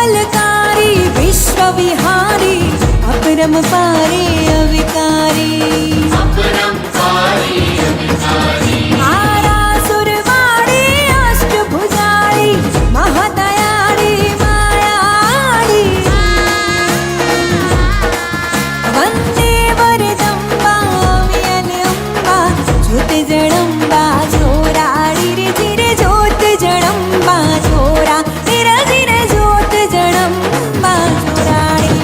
मंगलकारी विश्व विहारी अपरंपारे अविकारी आरासुरवाणी अष्टभुजारी महादयारी मायाड़ी वंदे वरदंबा वियलंबा ज्योत जड़ंबा छोराड़ी रे धीरे ज्योत जड़ंबा छोरा धीरे धीरे ज्योत जड़ंबा छोराड़ी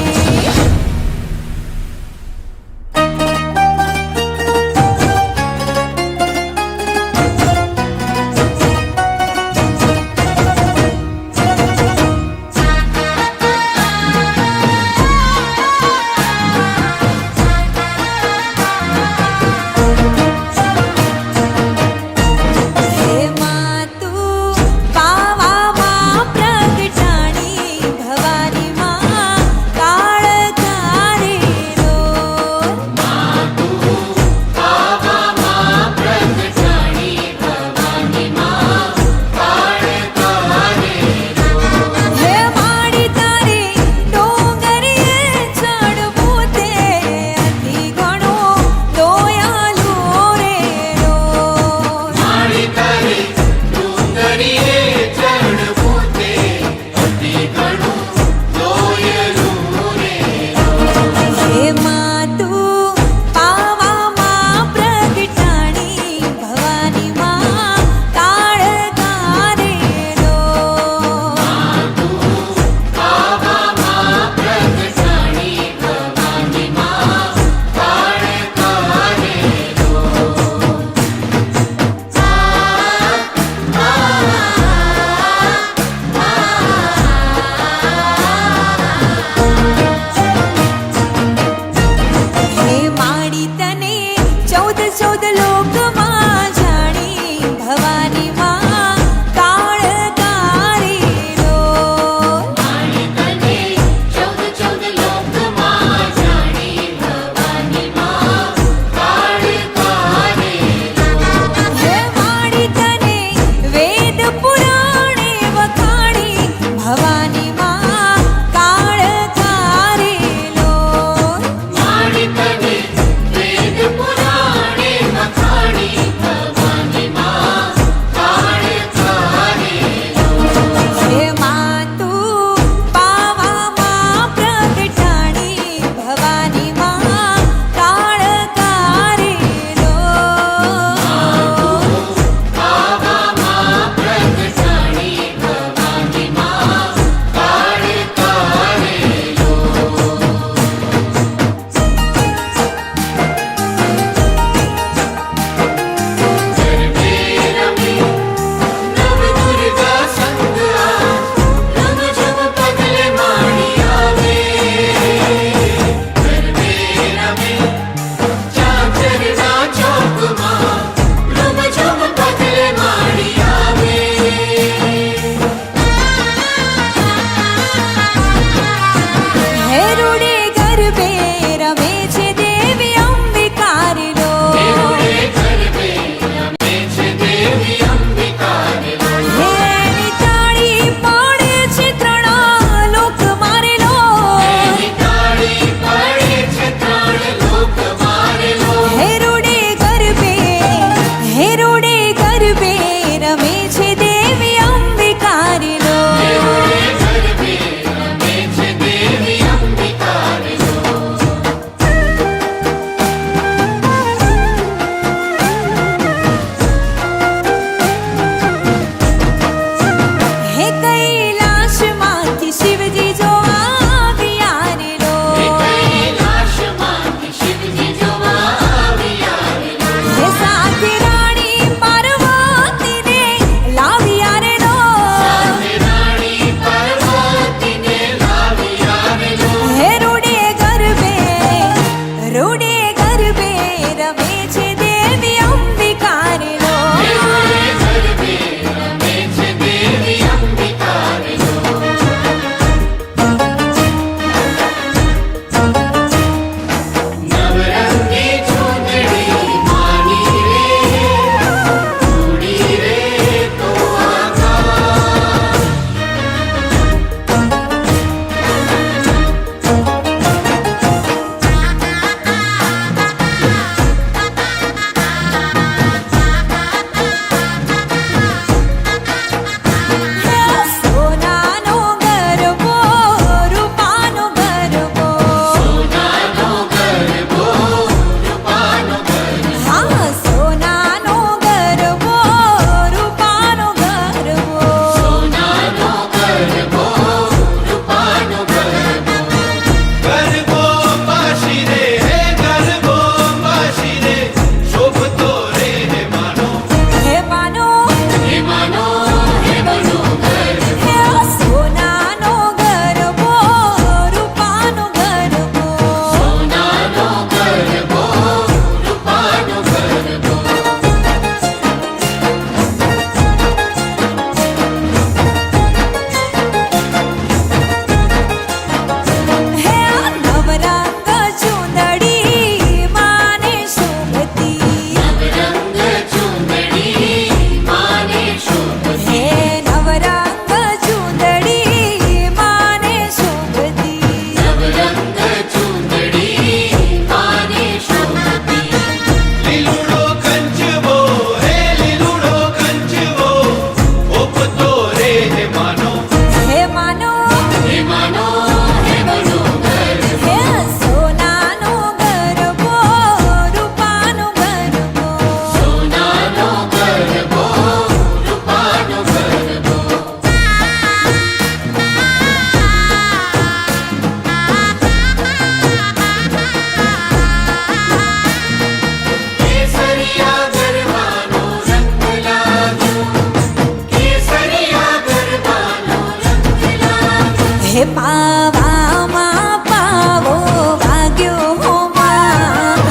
હે પાવામાં પાવો વાગ્યો હો માં,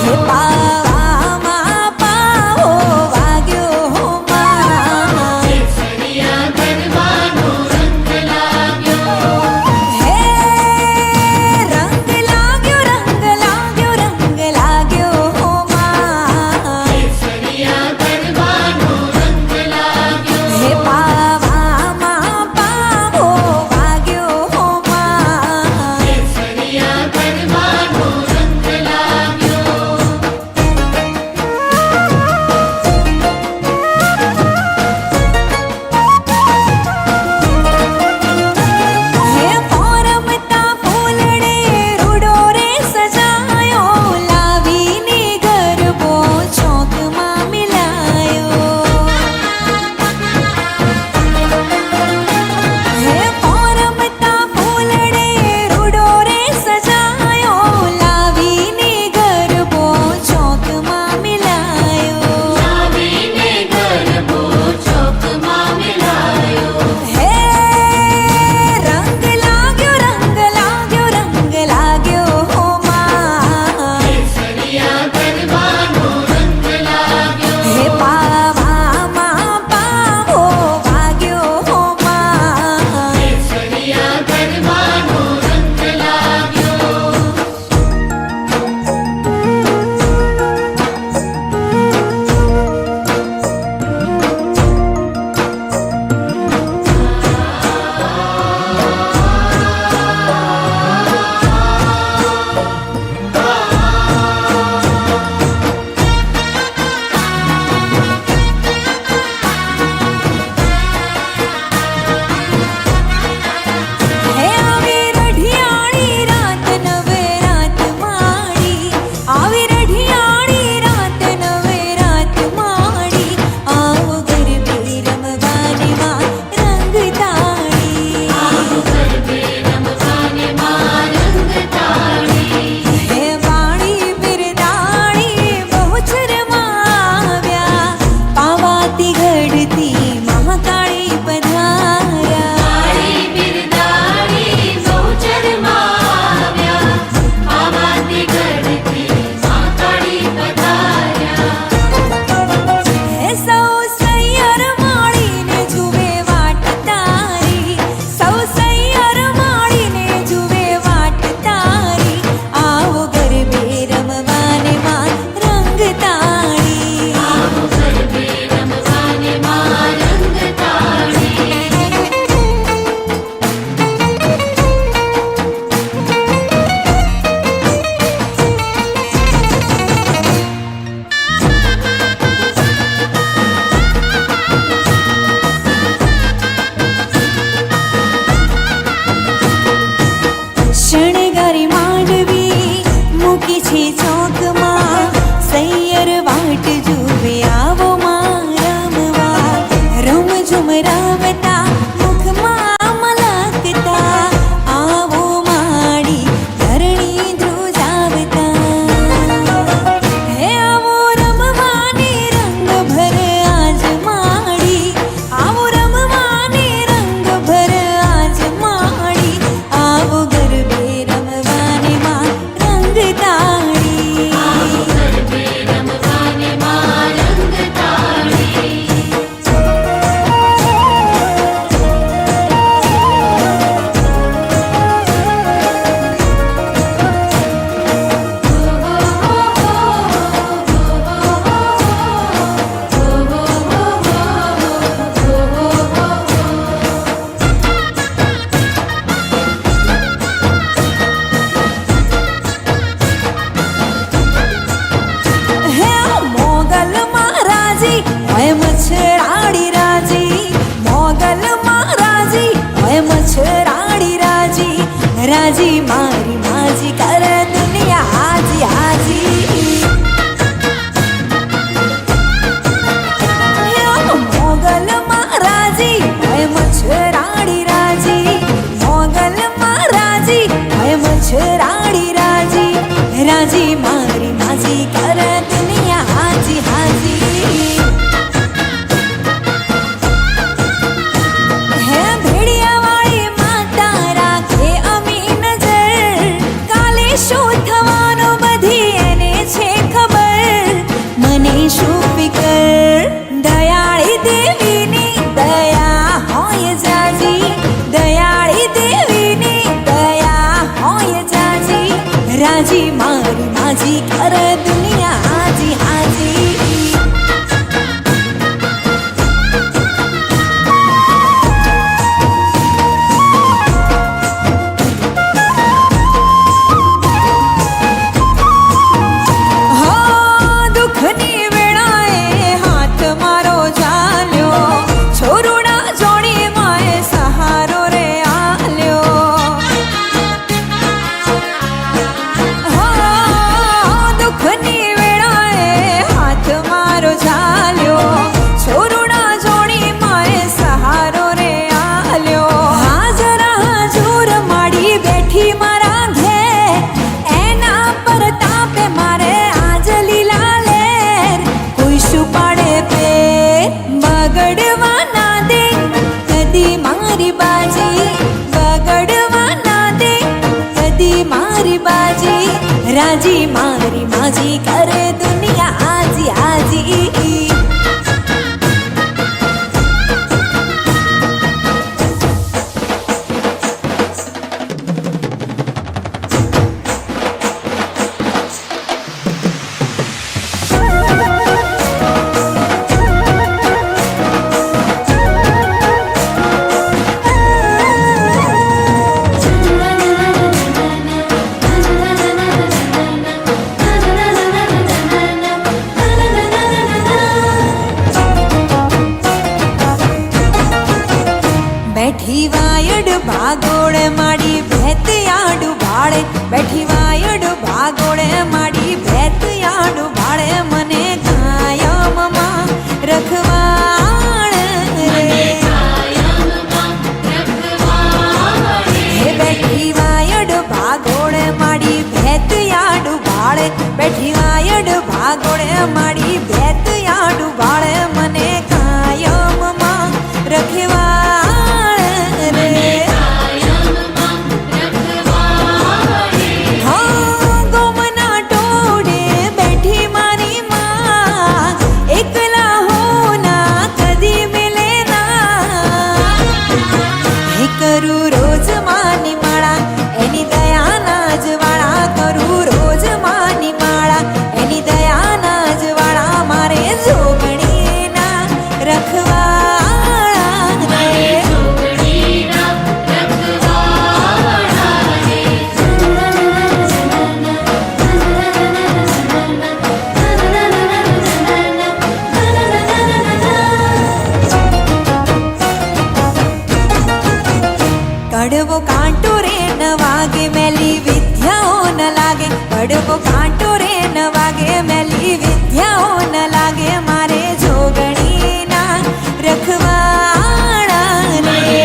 હે પાવામાં પાવો વાગ્યો હો માં, હે રંગ લાગ્યો રંગ લાગ્યો રંગ લાગ્યો હો માં, હે પાવામાં પાવો વાગ્યો હો માં, હે પોરમતા ફૂલડે રૂડો રે સજાયો, લાવીને ગરબો ચોકમાં મિલાયો, હે પોરમતા ફૂલડે રૂડો રે સજાયો, લાવીને ગરબો ચોકમાં મિલાયો, હે રંગ લાગ્યો રંગ લાગ્યો રંગ લાગ્યો હો માં, હે પાવામાં પાવો વાગ્યો હો માં, હે આવી રઢિયાળી રાત નવે રાત માડી, આવી રઢિયાળી રાત નવે રાત માડી, આવો ગરબે રમવાને માં રંગ તાળી, હે વાણી બિરદાણી બહુચરમાં આવ્યા, પાવાતી ગઢથી મહાકાળી પધાર્યા, હે સૌ સૈયર માળીને જુએ વાટ તારી, સૌ સૈયર માળીને જુએ વાટ તારી, આવો ગરબે રમવાને માં રંગ તાળી, શણગારી માંડવી મૂકી છે ચોકમાં, સૈયર વાટ જુએ આવો માં રમવા, રમઝુમ રમતા મુખમાં મલકતા, આવો માડી ધરણી ધ્રુજાવતા, હે આવો રમવાને રંગ ભર આજ માડી, આવો રમવાને રંગ ભર આજ માડી, આવો ગરબે રમવાને માં રંગ તાળી, હે મોગલ મહારાજી હોય મચ્છરાડી રાજી, મોગલ મહારાજી હોય મચ્છરાડી રાજી, રાજી મારી માજી કર દુનિયા હાજી હાજી, હે મોગલ મહારાજી હોય મચ્છરાડી રાજી, મોગલ મહારાજી હોય મચ્છરાડી રાજી, રાજી મારી માજી કર દુનિયા હાજી હાજી, માજી કરે દુનિયા હાજી હાજી રાજી મારી માજી કરે દુનિયા હાજી હાજી બેઠી વાયડ ભાગોળે માડી ભેત યાડુ ભાડે બેઠી વાયડ ભાગોળે માડી ભેત યાડુ ભાડે મને કાયમમાં રખવાળ રે હે બેઠી વાયડ ભાગોળે માડી ભેત યાડુ ભાડે બેઠી વાયડ ભાગોળે માડી ભેત યાડુ ભાડે મને કાયમમાં રખવા કડવો કાંટો રે ન વાગે મેલી વિદ્યાઓ ન લાગે કડવો કાંટો રે ન વાગે મેલી વિદ્યાઓ ન લાગે મારે જોગણીના રખવાળા રે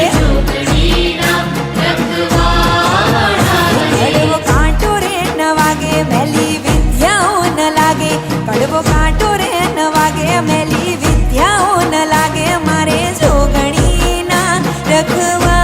કડવો કાંટો રે ન વાગે મેલી વિદ્યાઓ ન લાગે કડવો કાંટો રે ન વાગે મેલી વિદ્યાઓ ન લાગે મારે જોગણીના રખવા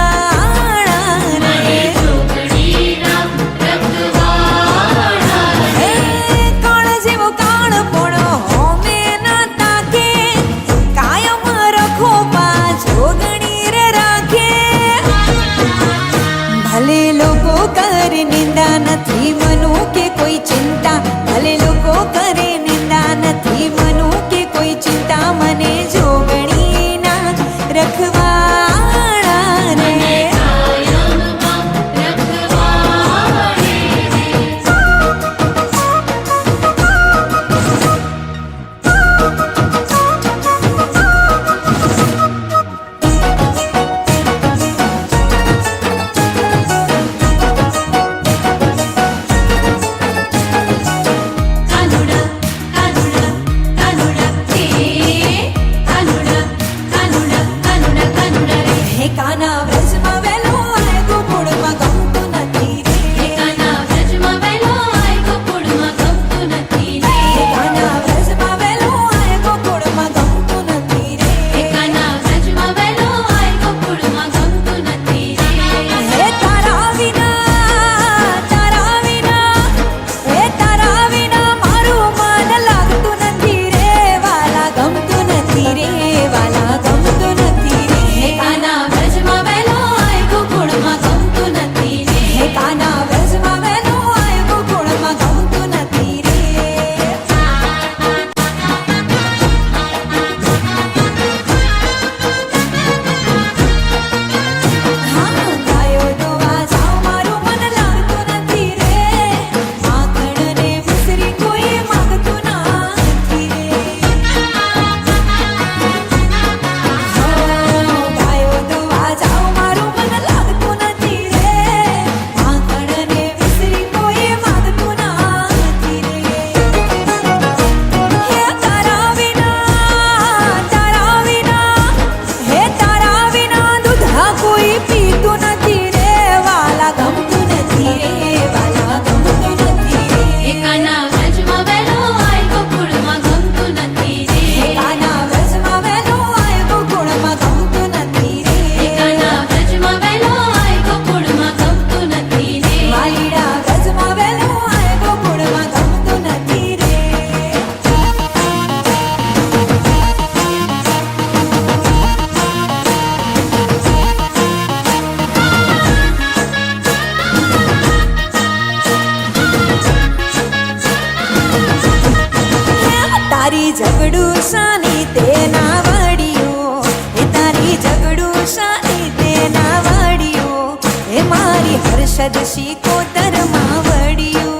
હર્ષદ શિકોતરમાં વળ્યું.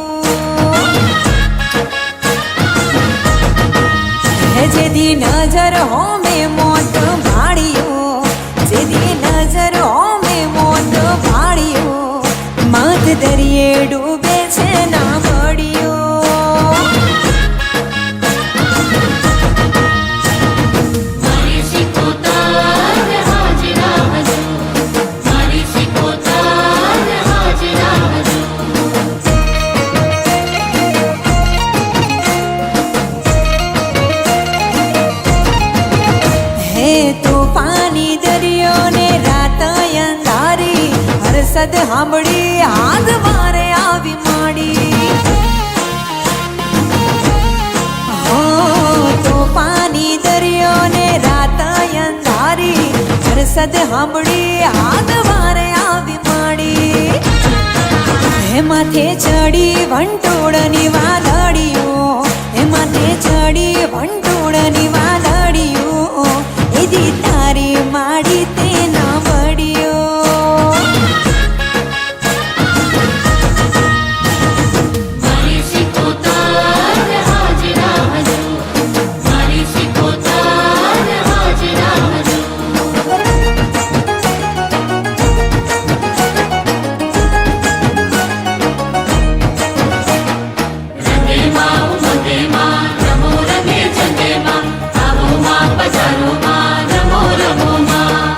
જેદી નજર હોમે મોત ભાળ્યું, જેદી નજર હોમે મોત ભાળ્યું, માથ દરિયે ડૂબે છે ના મળ્યું. મારી સિકોતર હાજરા હજુ, મારી સિકોતર હાજરા હજુ. હે તોફાની દરિયો ને રાત અંધારી, હર્ષદ સાંભળી હાથ વારે આવી માડી. હો તોફાની દરિયો ને રાત અંધારી, હર્ષદ સાંભળી હાથ વારે આવી માડી. હે માથે ચડી વંટોળની વાદળીઓ, હે માથે ચડી વંટોળની વાદળીઓ, એદી તારી માડી તે ના મળ્યો. મારી સિકોતર હાજરા હજુ, મારી સિકોતર હાજરા હજુ. રંગેમાં ઉમંગેમાં રમો રંગે ચંગેમાં, આવો માં પધારો માં રમો રમો માં.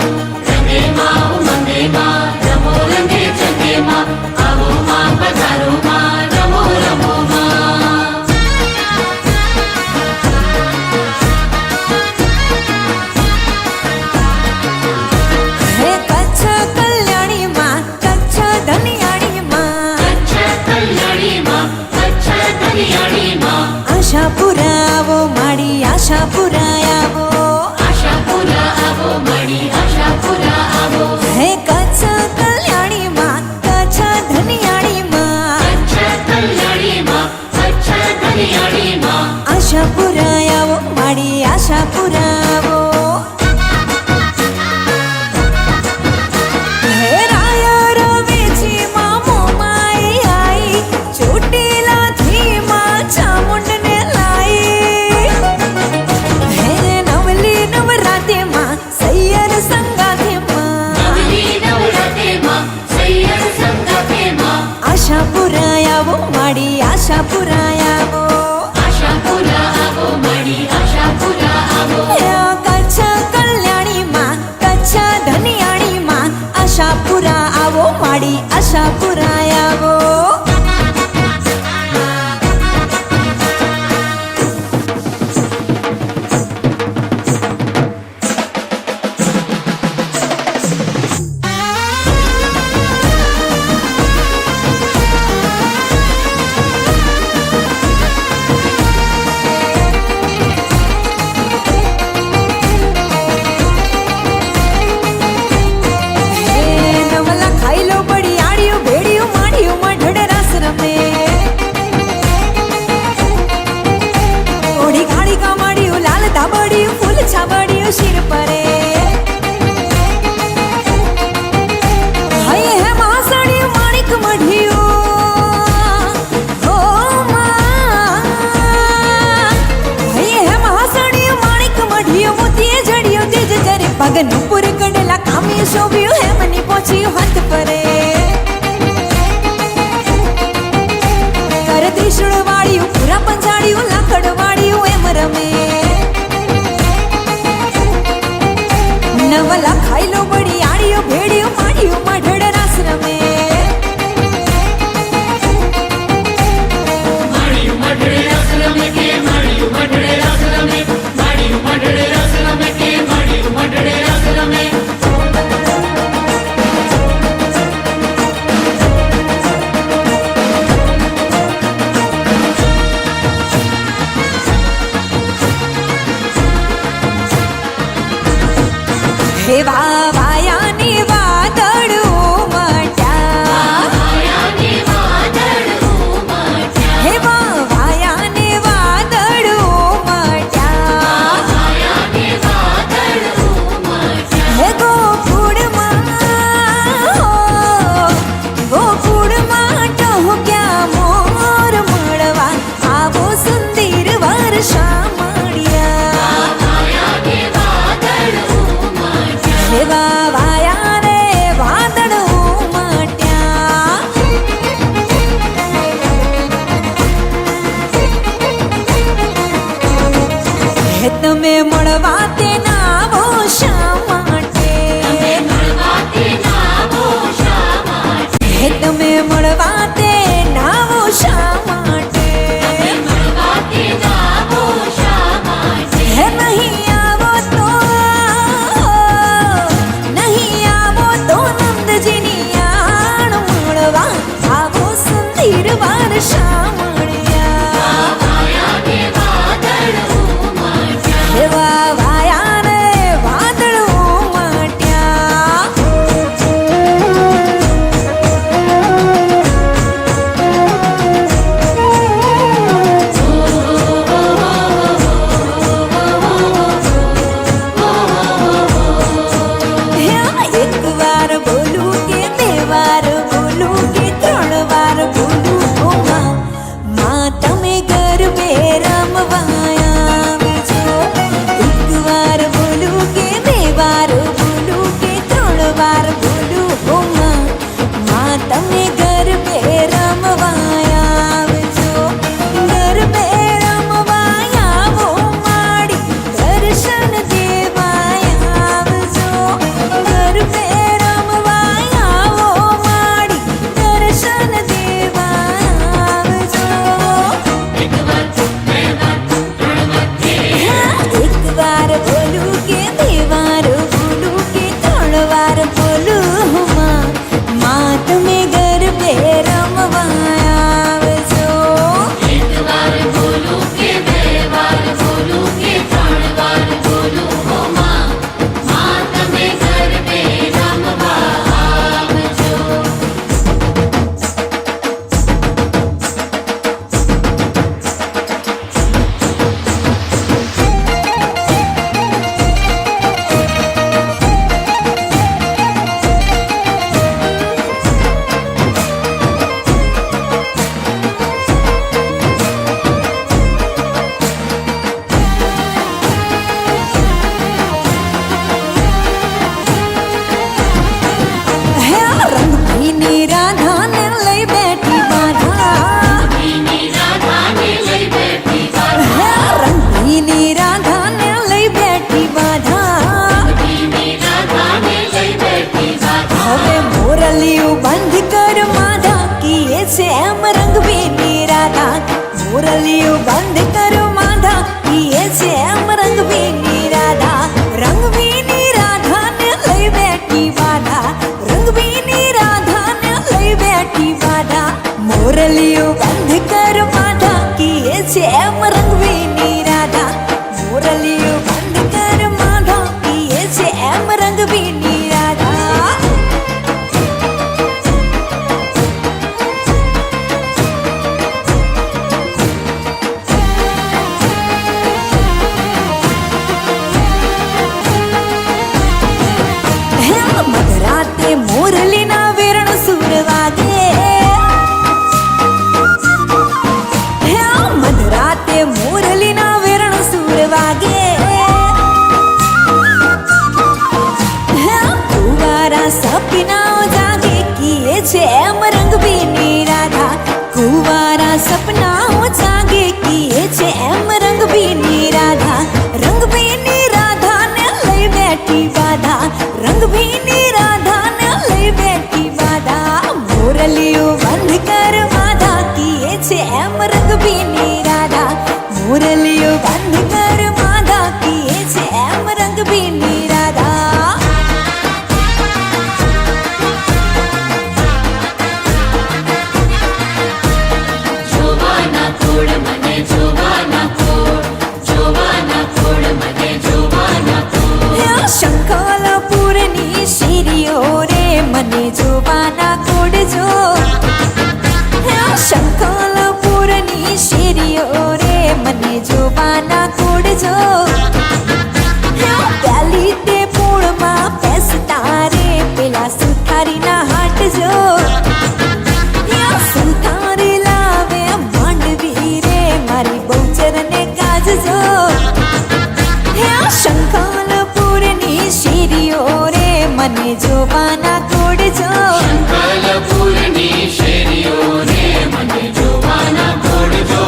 રંગેમાં ઉમંગેમાં રમો રંગે ચંગેમાં, આવો માં પધારો માં રમો રમો માં. હે કચ્છ કલ્યાણીમાં, કચ્છ ધનિયાણીમાં, કચ્છ કલ્યાણીમાં, કચ્છ કલ્યાણીમાં, આશાપુરા આવો માડી આશાપુરા આવો. આશાપુરા આવો મળી આશાપુરા આવો. હે કચ્છ કલ્યાણીમાં, કચ્છ ધનિયાણીમાં, કચ્છ કલ્યાણીમાં, કચ્છ કલ્યાણીમાં, આશાપુરા આવો માડી આશાપુરા આવો. હે રાયર વેચીમાં મોમાઈ આઈ, ચોટીલાથી માં ચામુંડને લાઈ. હે નવલી નવરાત્રિમાં સૈયર સંગાથેમાં, નવલી નવરાત્રિમાં સૈયર સંગાથેમાં, આશાપુરા આવો માડી આશાપુરા આવો. આશાપુરા આવો મળી આશાપુરા આવો. હે કચ્છ કલ્યાણીમાં, કચ્છ ધનિયાણીમાં, આશાપુરા આવો માડી આશાપુરા આવો. હે નવલા ખાઈ લો બળી આડિયું ભેડિયું માડિયું માં ઢળે રાસ રમે. ઓઢી ગાડી કામાડિયું લાલ ધાબડિયું ફૂલ છાબડિયું શિર પરે. હાય હે માસડિયું માણિક મઢિયું, ઓ માં. હાય હે માસડિયું માણિક મઢિયું, મોતીએ જડિયું તેજ જરે, પગનું પૂર કડેલા કામી શોભ્યું, હે મની પહોંચ્યું હાથ પરે. કર ત્રિશુળ વાળ્યું પૂરા પંજાળ્યું, લાકડ વાળ્યું એમ રમે. નવલા ખાઈ લો બળી આડિયું ભેડિયું માડિયું માં ઢળ રાસ રમે. માળિયું મઢડે રસ રમે કે માળિયું મઢડે રસ રમે, માળિયું મઢડે રસ રમે કે માળિયું મઢડે રસ રમે. મોરલિયું બંધ કર માધા કીએ છે એમ રંગબીની રાધા મોરલિયું બંધ કર માધા કીએ છે એમ રંગબીની રાધા રંગબીની રાધાને લઈ બેઠી બાધા રંગબીની રાધાને લઈ બેઠી બાધા મોરલિયું બંધ કર માધા કીએ છે એમ રંગબીની રાધા મોરલિયું બંધ કર માધા કીએ છે એમ રંગબીની રાધા મધરાતે મોરલીના વેરણ સુર વાગે મધરાતે મોરલીના વેરણ સુર વાગે કુંવારા સપનાઓ જાગે કીએ છે એમ રંગબીની રાધા કુંવારા સપનાઓ જાગે કીએ છે એમ રંગબીની રાધા રંગબીની રાધાને લઈ બેઠી બાધા રંગબીની રાધાને લઈ બેઠી બાધા મોરલિયું બંધ કર માધા કીએ છે એમ રંગબીની રાધા મોરલિયું બંધ કર માધા કીએ છે એમ રંગબીની રાધા જોવાના ફૂલ મને જોવાના ફૂલ જોવાના ફૂલ મને જોવાના ફૂલ શંખલાપુરની શેરીઓ રે મને જોવાના કોડજો શંખલાપુરની શેરીઓ રે મને જોવાના કોડજો પ્યાલી તે પૂળમાં બેસતા રે પેલા સુથારીના હાટજો સુથારી લાવે માંડવી રે મારી બહુચરને કાજજો શંખલાપુરની શેરીઓ રે મને જોવાના કોડજો શંખલપુરની શેરીઓ રે મને જોવાના કોડજો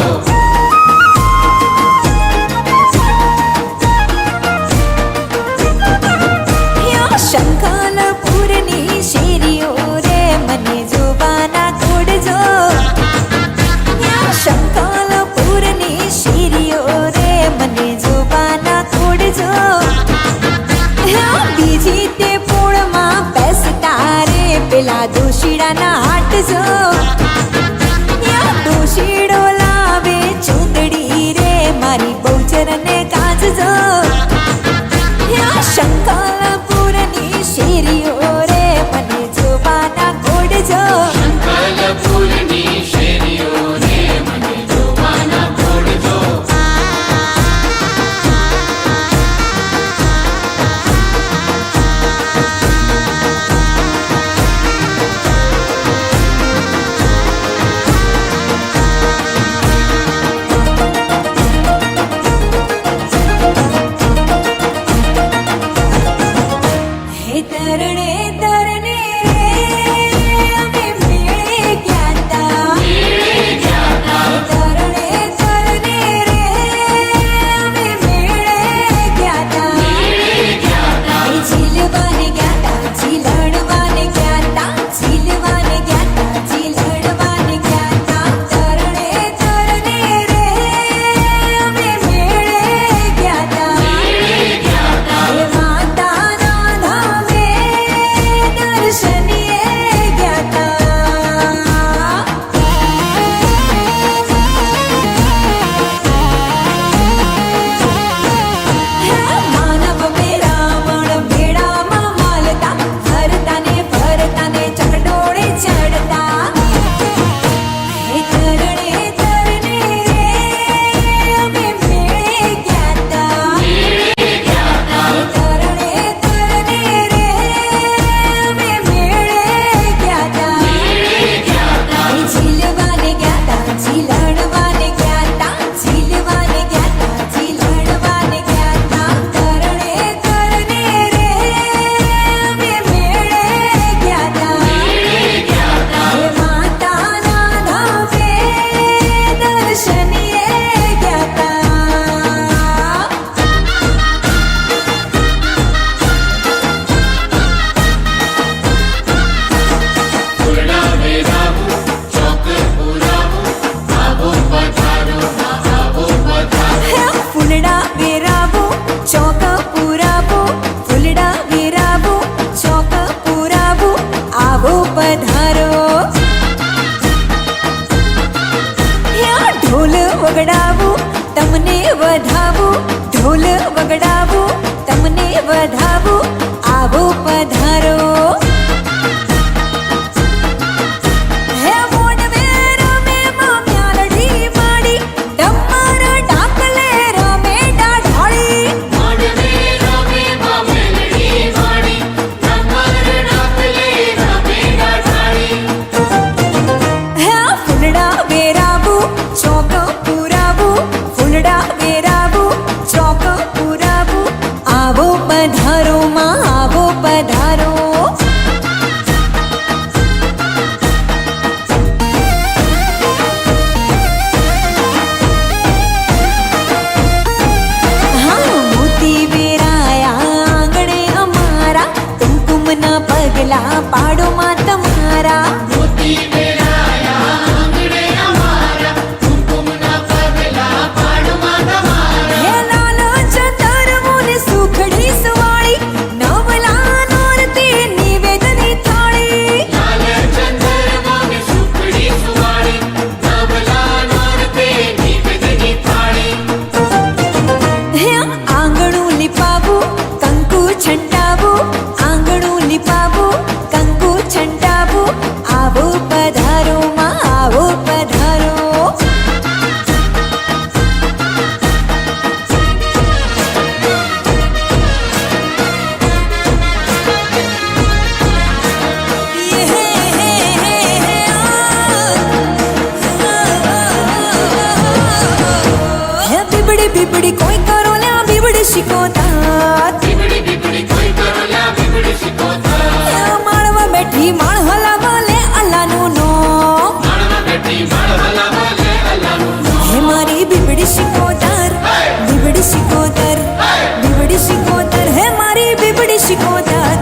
શંખલાપુરની શેરીઓ રે મને જોવાના કોડજો શંખલાપુરની શેરીઓ રે મને જોવાના કોડજો બીજી તે પૂળમાં બેસતા રે પેલા દોશીડાના હાટજો દોશીડો લાવે ચૂંદડી રે મારી બહુચરને કાજજો શંખલાપુરની શેરીઓ રે મને જોવાના કોડજો શંખલપુરની શેરીઓ રે મને જોવાના કોડજો પગલા પાડોમાં તમારા મોતી વેરાયા આંગણે અમારા કુમકુમના પગલા પાડમાં તમારા હે લાલ ચંદરમો ને સુખડી સુવાળી નવલા નોરતી નિવેદની થાળી લાલ ચંદ્રમાને સુખડી સુવાળી નવલા નોરતે નિવેદની થાળી હે આંગણું લીપાવું કંકુ છંટાવું આંગણું લીપાવું કંકુ છંટાવું આવો પધારો માં આવો પધારો હે બીબડી બીબડી કોઈ કરો લે બીબડી શીખોતા બીબડી બીબડી કોઈ કરો લ્યા બીબડી શીખોતા માળવા બેઠી માળ હલાવા લે અલ્લાહનું નો માળવા બેઠી માળ હલાવા લે અલ્લાહનું હે મારી બીબડી શીખોતર બીબડી શીખોતર બીબડી શિકોતર હે મારી બીબડી શિકોતર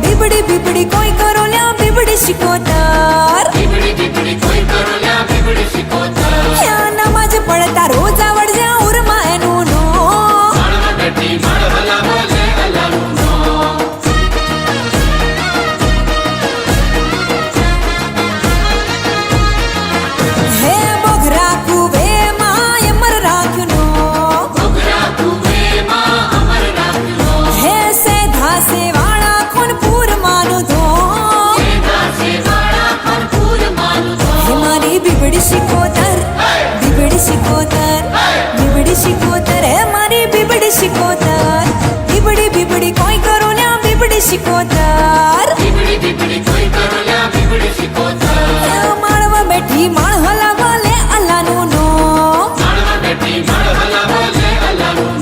બીબડી બીબડી કોઈ કરો લ્યા બીબડી શિકોતર બીબડી બીબડી કોઈ કરો લ્યા બીબડી શીખોતા યા નમાજ પડતા રોજ આવડજે ઉરમાં એનું નો માળવા બેઠી માળ હલાવા લે અલ્લાહનું હે બોઘરા કુવે માં અમર રાખ્યો ઘોઘરા કુવેમાં અમર રાખ્યો હે સેધા સેવાળા ખોનપુર માનો ધો સેવા સેવાળા ભરપૂર માનું તો હે મારી બીબડી શિકોતર બીબડી શિકોતર બીબડી શિકોતર હે મારી બીબડી શિકોતર બીબડી બીબડી કોઈ કરો લ્યા બીબડી શિકોતર બીબડી બીબડી કોઈ કરો લ્યા બીબડી શીખોતા માળવા બેઠી માળ હલાવા લે અલ્લાહનું નો માળવા બેઠી માળ હલાવા લે અલ્લાહનું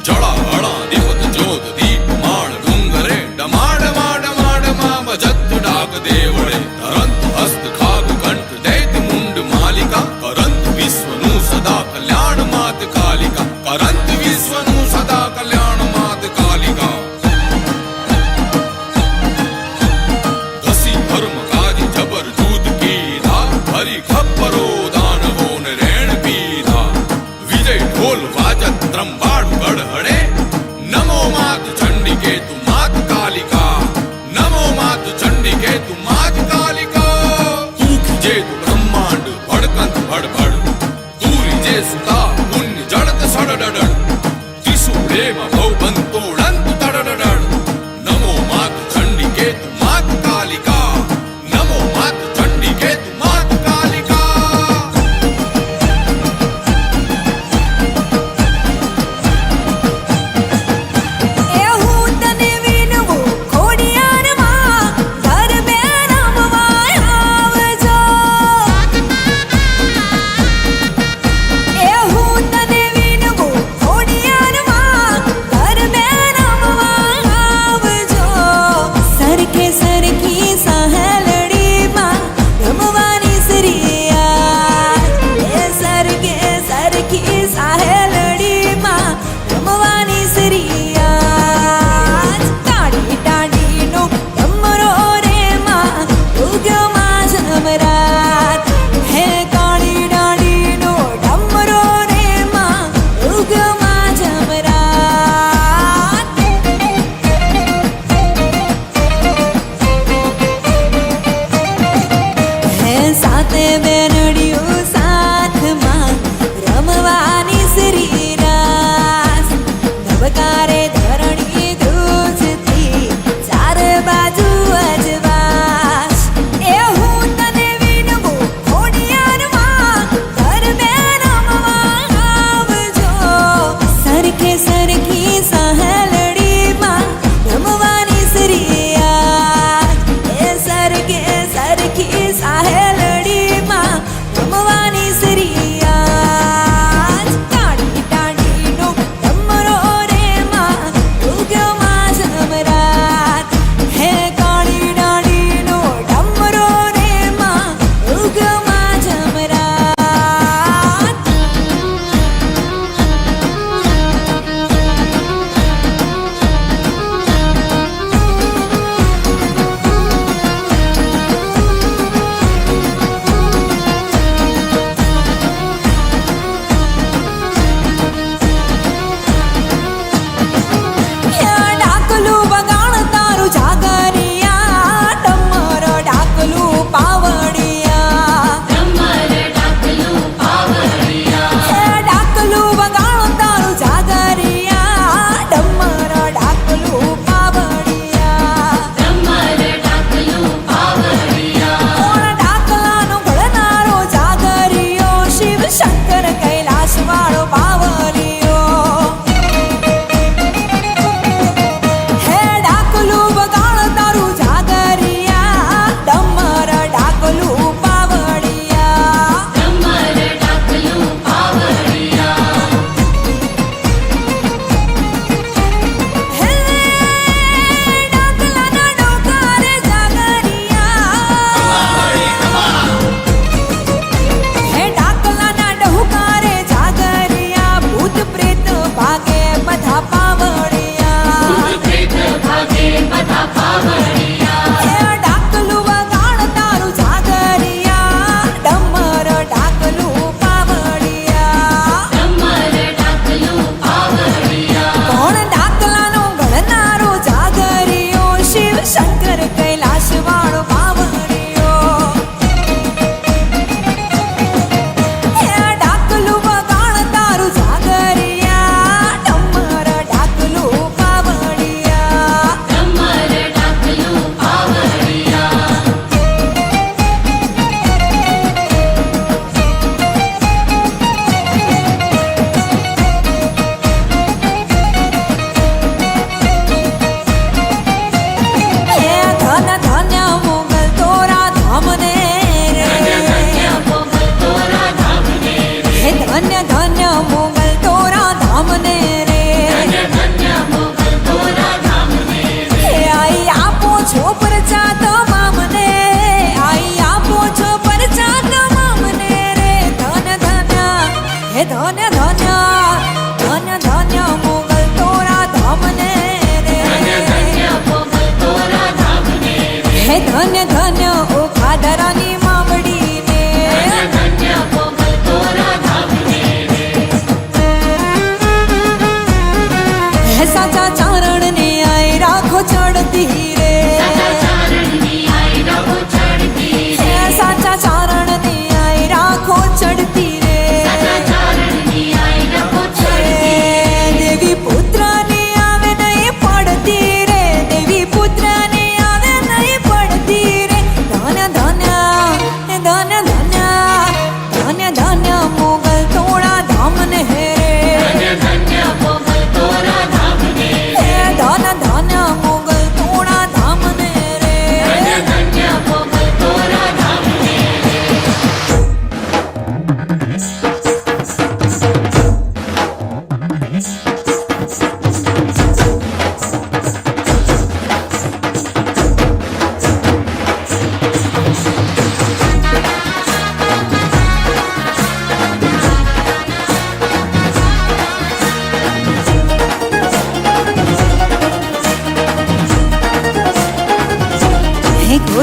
જળા હળા દીપત જોત દીપ માણ ડુંગરે ડમાડ માડ માડ મામ જત ડાક દેવળે ધરંત હસ્ત ખાગ કંઠ દૈત મુંડ માલિકા કરંત વિશ્વનું સદા કલ્યાણ માત કાલિકા કરંત વિશ્વનું સદા કલ્યાણ માત કાલિકા દસી ધર્મ કાજ જબર જૂદ કીધા હરી ખપ્પરો દાનવો ને રેણ પીધા વિજય ઢોલ વાજત ત્રંબાડ ગઢહડે નમો માત ચંડિકે તું માત કાલિકા નમો માત ચંડિકે તું માત કાલિકા તું ખીજે તું બ્રહ્માંડ ભડકંત ભડભડ દૂરી જે સુતા પુણ્ય જડત સડડડ ત્રિશુળેમાં ભવબંતો ડંત તડડડ નમો માત ચંડિકે તું માત કાલિકા નમો માત ચંડિકે તું માત કાલિકા એ હું તને વિનવું ખોડિયારમાં ગરબે રમવા આવજો એ હું તને વિનવું ખોડિયારમાં ગરબે રમવા આવજો સરખે સરખી સહેલડીમાં રમવાની સરિયા એ સરખે સરખી સહેલડીમાં રમવાની સરિયા ટાડી ટાડીનો ડમરો રે માં ઉગ્યો માં જમરાત હે કાળી ડાડીનો ડમરો રે માં ઉગ્યો માં જમરાત હે સાતે બેનડીઓ સાથમાં રમવાની શ્રીરાસ ધબકારે ધરણી ધ્રુજતી ચાર બાજુ અજવાસ એ હું તને વિનવું ખોડિયારમાં ગરબે રમવા આવજો સરખે સરખી સહેલડીમાં રમવાની શ્રીયા એ સરખે સરખી સહેલડીમાં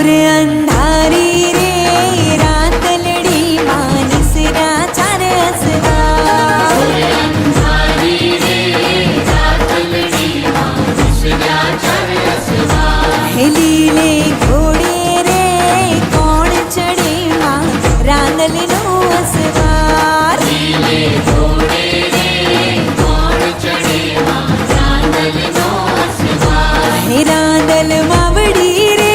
घोर अंधारी रे रातलड़ी मानसरा चार असवार अंधारी रे रातलड़ी मानसरा चार असवार लीले घोड़े रे कोण चढ़े मां रांदल नो असवार लीले घोड़े रे कोण चढ़े मां रांदल नो असवार रांदल मावड़ी रे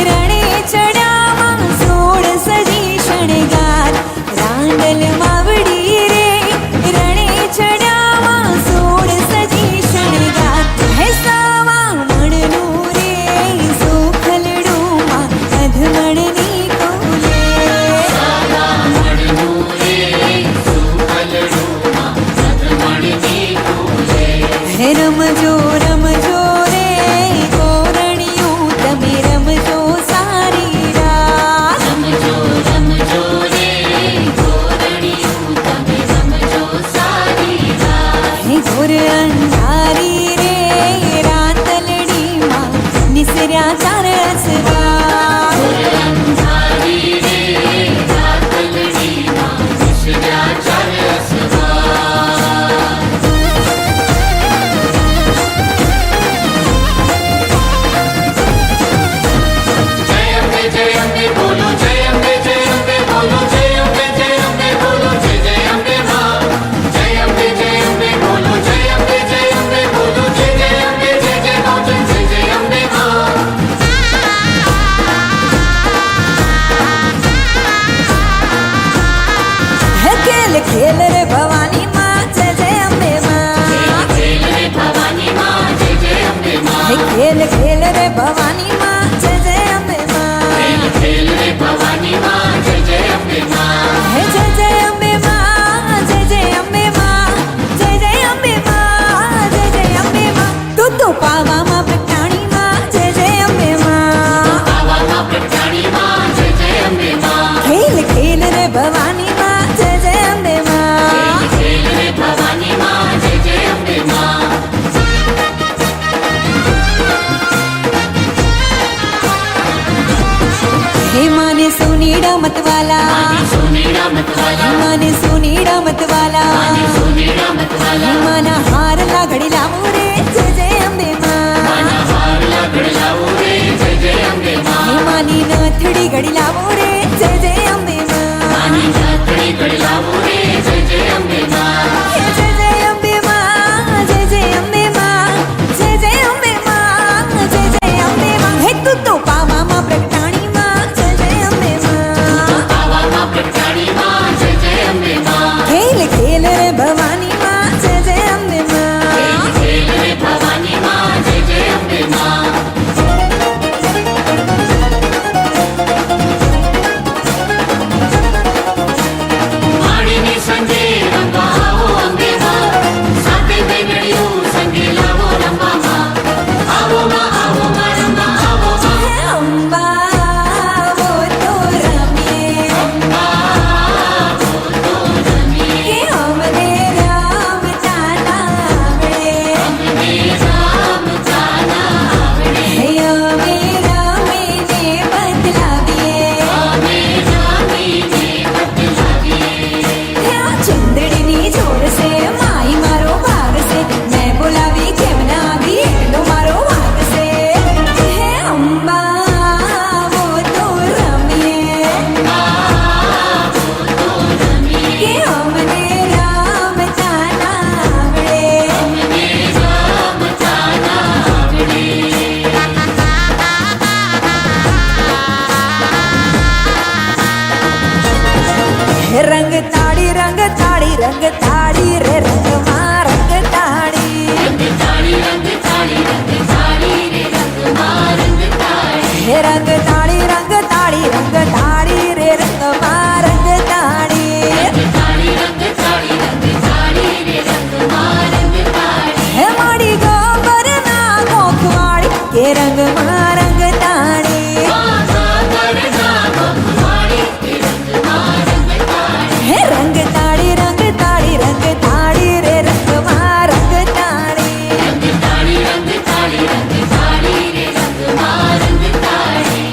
रणे चढ़ा मां सोड़ सजी शणगार रांदल मावड़ी रे रणे चढ़ा मां सोड़ सजी शणगार है सावा मणनू रे सोखलड़ू मां अधमणनी कोले सावा मणनू रे सोखलड़ू मां अधमणनी कोले है रमजो रमजो रे कोरणियों तमे रमजो सारी रात रमजो रमजो रे कोरणियों तमे रमजो सारी रात हे घोर अंधारी रे रातलड़ी मां निसर्या चार असवार अंधारी रे रातलड़ी मां निसर्या चार असवार जय अम्बे बोलो जय अम्बे बोलो जय अम्बे बोलो जय अम्बे मां जय अम्बे बोलो जय अम्बे बोलो जय अम्बे मोचन जय अम्बे मां है खेल खेल रे भवानी मां जय जय अम्बे मां खेल रे भवानी मां जय अम्बे मां है खेल खेल रे भवानी मां जय जय अम्बे मां खेल रे भवानी मां जय अम्बे मां है जय जय अम्बे मां जय जय अम्बे मां जय जय अम्बे मां जय जय अम्बे मां तू पावा मां प्रटाणी मां जय जय अम्बे मां बाबा मां प्रटाणी मां जय अम्बे मां खेल खेल रे भवानी मां जय जय अम्बे मां खेल रे भवानी मां जय अम्बे मां हे माने सुनीड़ा मतवाला सोनीड़ा मतवाला हे माने सुनीड़ा मतवाला सोनीड़ा मतवाला हे माना हार लागड़ी लावो रे जय जय अम्बे मां माना हार लागड़ लावो रे जय अम्बे मां हे मानी नथड़ी घड़ी लावो रे जय जय अम्बे मां मानी जातड़ी गड़ लावो रे जय अम्बे मां हे जय जय अम्बे मां जय जय अम्बे मां जय जय अम्बे मां जय जय अम्बे मां हे तू पावा मां प्रगटाणी मां जय जय अम्बे मां बाबा मां प्रटाणी मां जय अम्बे मां खेल खेल रे भवानी मां जय जय अम्बे मां खेल रे भवानी मां जय अम्बे मां माणिनी संगे रंबा आओ अम्बे मां साथे बेनड़ियों संगे लावो रंबा मां आओ मां रंबा आओ मां हे अम्बा वो तो रमिए के हमरे राम ताना आवड़े हे राम जाना आवड़े हे मेरा मैंने बदलाविए मेरा मीने बतलाविए हे चुंदड़नी जोर से माई मारो भाग से मैं बोलावी केवना भी एकलो मारो भाग से हे अम्बा वो तो रमिए के हमने राम ताना आवड़े राम जाना आवड़े रंग ताड़ी रंग ताड़ी रंग ताड़ी रे रंग मां रंग ताड़ी रंग ताड़ी रे रंग मां रंग ताड़ी हे रंग ताड़ी रंग ताड़ी रंग ताड़ी रे रंग मां रंग ताड़ी रंग ताड़ी रे रंग मां रंग ताड़ी हे माड़ी गोबर ना गोखवाड़ी के रंग मां रंग ताड़ी माता करना बखवाड़ी रे रंग मां रंग ताड़ी हे रंग ताड़ी रंग ताड़ी रंग ताड़ी रे रंग मां रंग ताड़ी रंग ताड़ी रे रंग मां रंग ताड़ी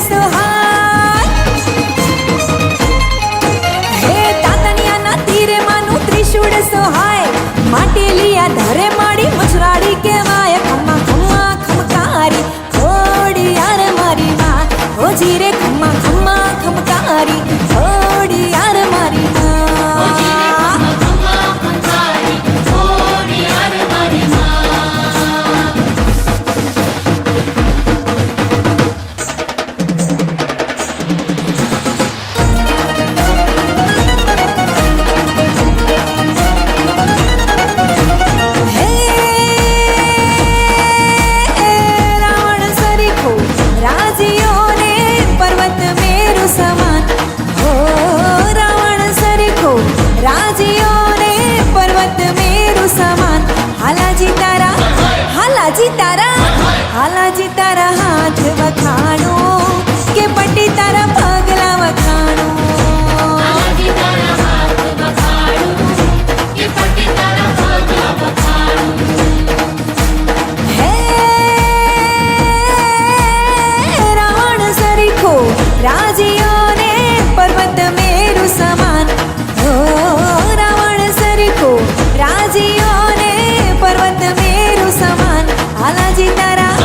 સોહાય હે તાતણિયાના તીરે માનું ત્રિશૂળ સોહાય માટેલિયા ધરે માડી મચરાડી કહેવાય ખમ્મા ખમ્મા ખમકારી થોડી યાર મારી માં ઓ જીરે ખમ્મા ખમ્મા ખમકારી થોડી યાર મારી માં રાવણ સરીખો રાજીઓને પર્વત મેરુ સમાન હો રાવણ સરીખો રાજીઓને પર્વત મેરુ સમાન હાલાજી તારા હાલાજી તારા હાથ વખાણો કે પટ્ટી તારા પગલા વખાણો હે રાવણ સરીખો રાજીઓને પર્વત મેરુ સમાન હો રાવણ સરીખો રાજીઓને પર્વત મેરુ સમાન હાલાજી તારા